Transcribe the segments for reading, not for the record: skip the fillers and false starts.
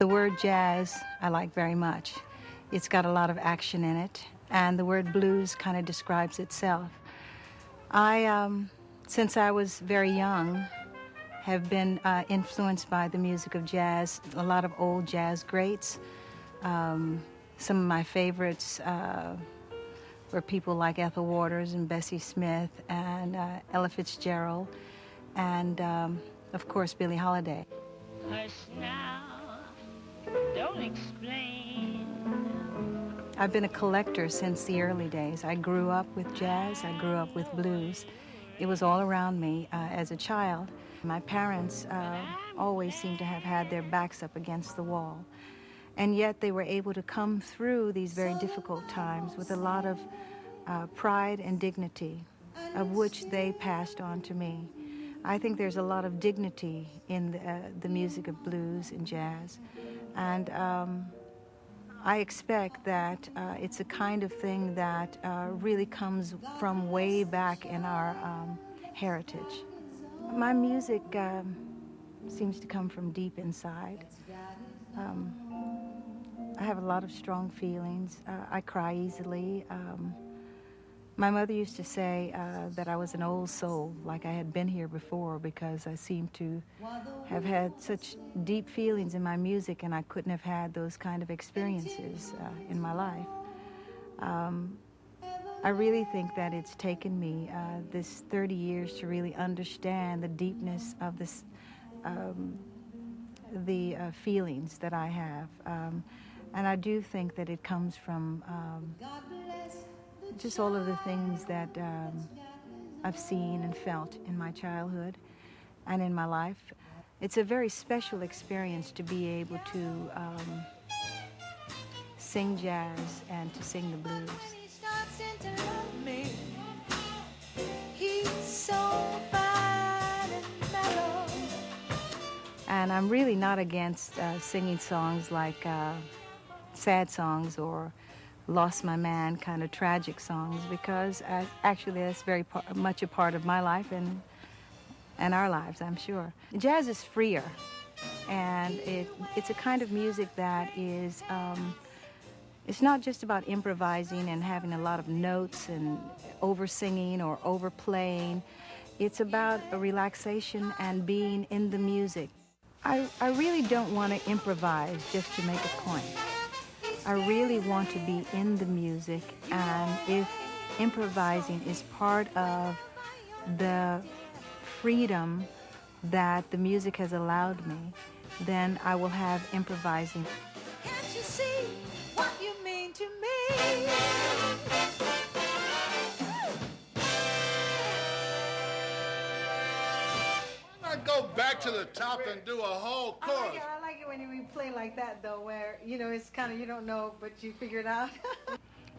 The word jazz I like very much. It's got a lot of action in it, and the word blues kind of describes itself. Since I was very young, have been influenced by the music of jazz, a lot of old jazz greats. Some of my favorites were people like Ethel Waters and Bessie Smith and Ella Fitzgerald and, of course, Billie Holiday. Hush now, don't explain. I've been a collector since the early days. I grew up with jazz, I grew up with blues. It was all around me as a child. My parents always seemed to have had their backs up against the wall. And yet they were able to come through these very difficult times with a lot of pride and dignity, of which they passed on to me. I think there's a lot of dignity in the music of blues and jazz. And I expect that it's a kind of thing that really comes from way back in our heritage. My music seems to come from deep inside. I have a lot of strong feelings. I cry easily. My mother used to say that I was an old soul, like I had been here before, because I seemed to have had such deep feelings in my music, and I couldn't have had those kind of experiences in my life. I really think that it's taken me this 30 years to really understand the deepness of this, the feelings that I have. And I do think that it comes from just all of the things that I've seen and felt in my childhood and in my life. It's a very special experience to be able to sing jazz and to sing the blues. And I'm really not against singing songs like sad songs or lost my man kind of tragic songs, because actually that's very much a part of my life and our lives, I'm sure. Jazz is freer, and it's a kind of music that is, it's not just about improvising and having a lot of notes and over-singing or overplaying. It's about a relaxation and being in the music. I really don't want to improvise just to make a point. I really want to be in the music, and if improvising is part of the freedom that the music has allowed me, then I will have improvising. Can't you see what you mean to me? Why not go back to the top and do a whole chorus? I like it when you play like that, though, where, you know, it's kind of, you don't know, but you figure it out.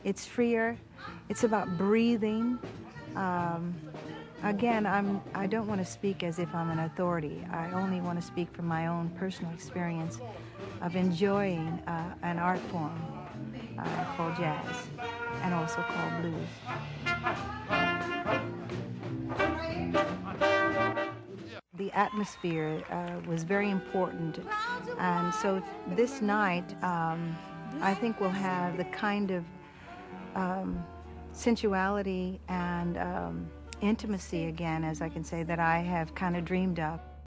It's freer. It's about breathing. Again, I don't want to speak as if I'm an authority. I only want to speak from my own personal experience of enjoying an art form called jazz, and also called blues. The atmosphere was very important, and so this night I think we'll have the kind of sensuality and intimacy again, as I can say, that I have kind of dreamed of.